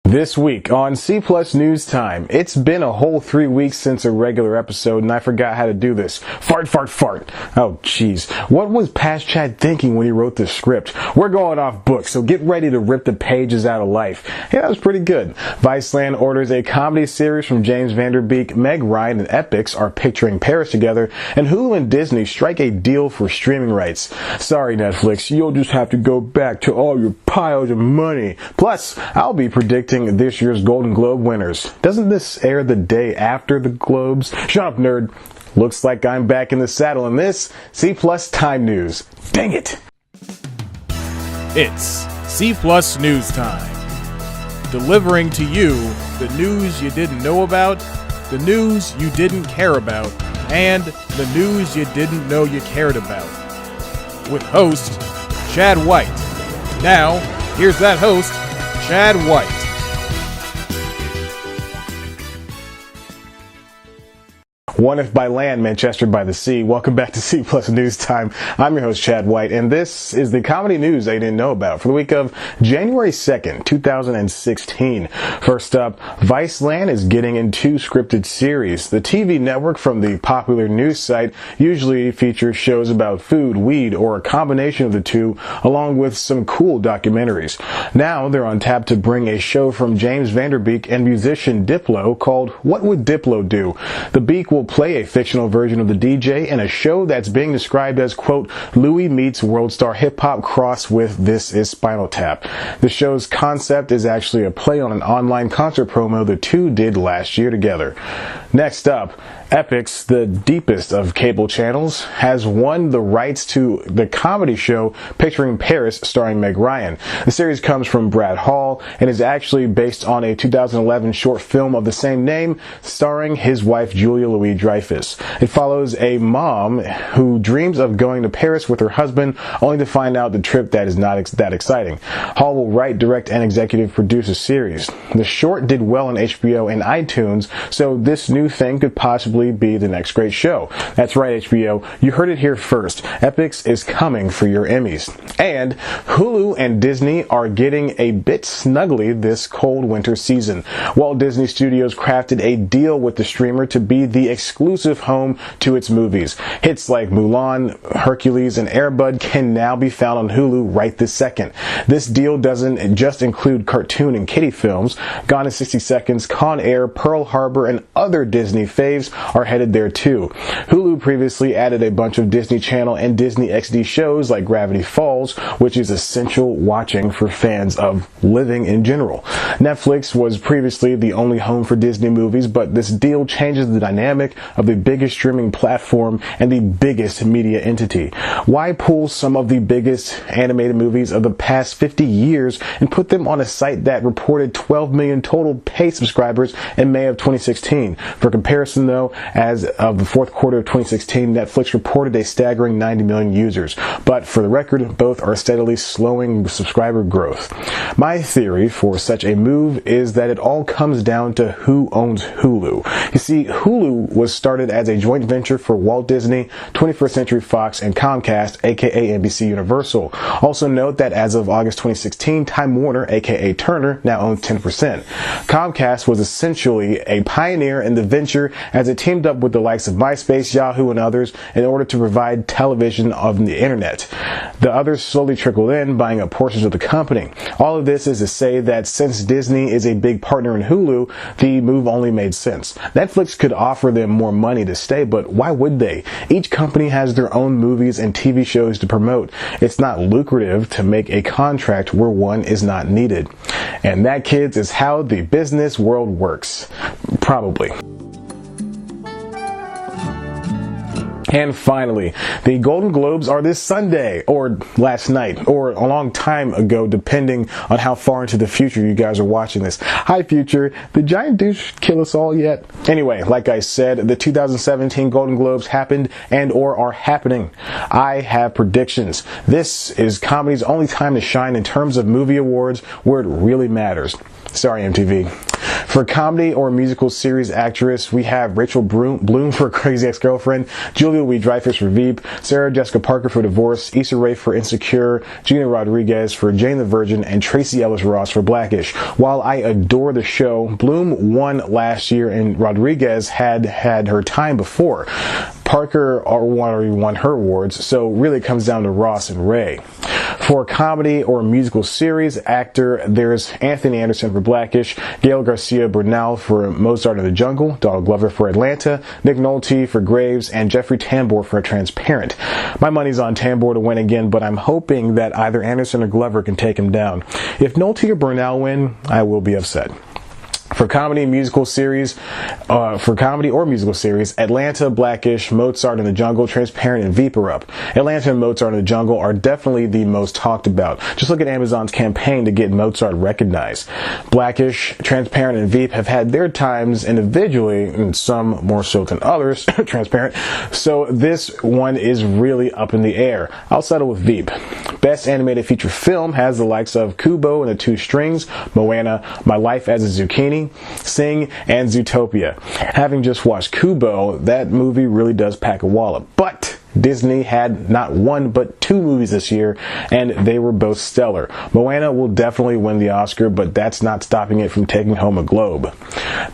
This week on C Plus News Time, it's been a whole 3 weeks since a regular episode and I forgot how to do this. Fart, fart, fart. Oh, jeez. What was Past Chad thinking when he wrote this script? We're going off book, so get ready to rip the pages out of life. Yeah, that was pretty good. Viceland orders a comedy series from James Van Der Beek. Meg Ryan and EPIX are picturing Paris together, and Hulu and Disney strike a deal for streaming rights. Sorry, Netflix, you'll just have to go back to all your piles of money. Plus, I'll be predicting this year's Golden Globe winners. Doesn't this air the day after the Globes? Shut up, nerd. Looks like I'm back in the saddle in this C Plus Time News. Dang it. It's C Plus News Time. Delivering to you the news you didn't know about, the news you didn't care about, and the news you didn't know you cared about. With host, Chad White. Now, here's that host, Chad White. One if by land, Manchester by the sea. Welcome back to C Plus News Time. I'm your host, Chad White, and this is the comedy news I didn't know about for the week of January 2nd, 2016. First up, Viceland is getting in 2 scripted series. The TV network from the popular news site usually features shows about food, weed, or a combination of the two, along with some cool documentaries. Now they're on tap to bring a show from James Van Der Beek and musician Diplo called What Would Diplo Do? The Beek will play a fictional version of the DJ in a show that's being described as, quote, Louis meets world star hip-hop cross with This Is Spinal Tap. The show's concept is actually a play on an online concert promo the two did last year together. Next up, EPIX, the deepest of cable channels, has won the rights to the comedy show Picturing Paris starring Meg Ryan. The series comes from Brad Hall and is actually based on a 2011 short film of the same name starring his wife Julia Louis-Dreyfus. It follows a mom who dreams of going to Paris with her husband only to find out the trip that is not that exciting. Hall will write, direct, and executive produce a series. The short did well on HBO and iTunes, so this new thing could possibly be the next great show. That's right, HBO. You heard it here first. EPIX is coming for your Emmys. And Hulu and Disney are getting a bit snuggly this cold winter season. Walt Disney Studios crafted a deal with the streamer to be the exclusive home to its movies. Hits like Mulan, Hercules, and Air Bud can now be found on Hulu right this second. This deal doesn't just include cartoon and kiddie films. Gone in 60 Seconds, Con Air, Pearl Harbor, and other Disney faves are headed there too. Hulu previously added a bunch of Disney Channel and Disney XD shows like Gravity Falls, which is essential watching for fans of living in general. Netflix was previously the only home for Disney movies, but this deal changes the dynamic of the biggest streaming platform and the biggest media entity. Why pull some of the biggest animated movies of the past 50 years and put them on a site that reported 12 million total paid subscribers in May of 2016? For comparison though, as of the fourth quarter of 2016, Netflix reported a staggering 90 million users. But for the record, both are steadily slowing subscriber growth. My theory for such a move is that it all comes down to who owns Hulu. You see, Hulu was started as a joint venture for Walt Disney, 21st Century Fox, and Comcast, aka NBC Universal. Also note that as of August 2016, Time Warner, aka Turner, now owns 10%. Comcast was essentially a pioneer in the venture as it teamed up with the likes of MySpace, Yahoo, and others in order to provide television on the internet. The others slowly trickled in, buying up portions of the company. All of this is to say that since Disney is a big partner in Hulu, the move only made sense. Netflix could offer them more money to stay, but why would they? Each company has their own movies and TV shows to promote. It's not lucrative to make a contract where one is not needed. And that, kids, is how the business world works. Probably. And finally, the Golden Globes are this Sunday, or last night, or a long time ago, depending on how far into the future you guys are watching this. Hi, future. Did Giant Douche kill us all yet? Anyway, like I said, the 2017 Golden Globes happened and or are happening. I have predictions. This is comedy's only time to shine in terms of movie awards where it really matters. Sorry, MTV. For comedy or musical series actress, we have Rachel Bloom for Crazy Ex-Girlfriend, Julia Louis-Dreyfus for Veep, Sarah Jessica Parker for Divorce, Issa Rae for Insecure, Gina Rodriguez for Jane the Virgin, and Tracee Ellis Ross for Blackish. While I adore the show, Bloom won last year and Rodriguez had her time before. Parker already won her awards, so really it comes down to Ross and Rae. For comedy or musical series actor, there's Anthony Anderson for Blackish, Gael Garcia Bernal for Mozart in the Jungle, Donald Glover for Atlanta, Nick Nolte for Graves, and Jeffrey Tambor for Transparent. My money's on Tambor to win again, but I'm hoping that either Anderson or Glover can take him down. If Nolte or Bernal win, I will be upset. For comedy or musical series, Atlanta, Blackish, Mozart in the Jungle, Transparent, and Veep are up. Atlanta and Mozart in the Jungle are definitely the most talked about. Just look at Amazon's campaign to get Mozart recognized. Blackish, Transparent, and Veep have had their times individually, and some more so than others, Transparent, so this one is really up in the air. I'll settle with Veep. Best Animated Feature Film has the likes of Kubo and the Two Strings, Moana, My Life as a Zucchini, Sing, and Zootopia. Having just watched Kubo, that movie really does pack a wallop. But Disney had not one but two movies this year, and they were both stellar. Moana will definitely win the Oscar, but that's not stopping it from taking home a Globe.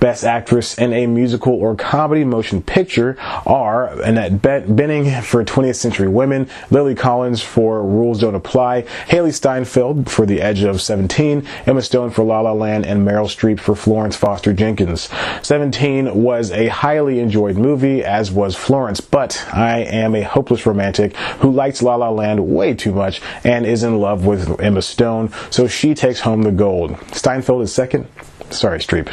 Best Actress in a Musical or Comedy Motion Picture are Annette Bening for 20th Century Women, Lily Collins for Rules Don't Apply, Haley Steinfeld for The Edge of 17, Emma Stone for La La Land, and Meryl Streep for Florence Foster Jenkins. 17 was a highly enjoyed movie, as was Florence, but I am a hopeless romantic who likes La La Land way too much and is in love with Emma Stone, so she takes home the gold. Steinfeld is second. Sorry, Streep.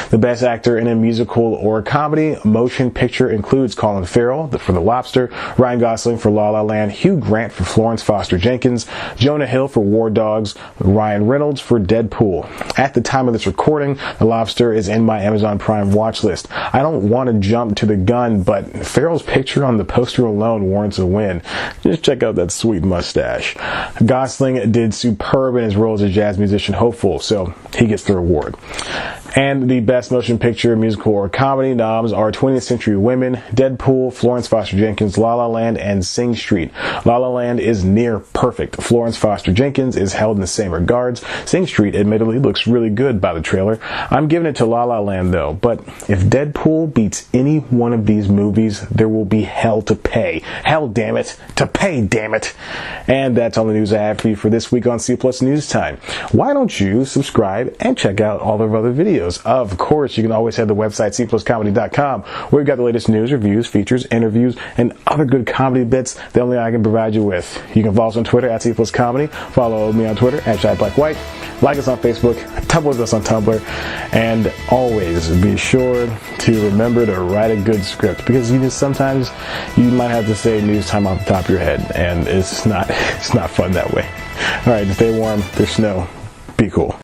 The best actor in a musical or comedy motion picture includes Colin Farrell for The Lobster, Ryan Gosling for La La Land, Hugh Grant for Florence Foster Jenkins, Jonah Hill for War Dogs, Ryan Reynolds for Deadpool. At the time of this recording, The Lobster is in my Amazon Prime watch list. I don't want to jump to the gun, but Farrell's picture on the poster alone warrants a win. Just check out that sweet mustache. Gosling did superb in his role as a jazz musician hopeful, so he gets the reward. And the best motion picture, musical, or comedy noms are 20th Century Women, Deadpool, Florence Foster Jenkins, La La Land, and Sing Street. La La Land is near perfect. Florence Foster Jenkins is held in the same regards. Sing Street admittedly looks really good by the trailer. I'm giving it to La La Land though, but if Deadpool beats any one of these movies, there will be hell to pay. Hell damn it, to pay damn it. And that's all the news I have for you for this week on C Plus News Time. Why don't you subscribe and check out all of our other videos? Of course, you can always head to the website cpluscomedy.com, where we've got the latest news, reviews, features, interviews, and other good comedy bits that only I can provide you with. You can follow us on Twitter at cpluscomedy, follow me on Twitter at ShyBlackWhite, like us on Facebook, Tumblr with us on Tumblr, and always be sure to remember to write a good script, because sometimes you might have to say news time off the top of your head, and it's not fun that way. All right, stay warm. There's snow. Be cool.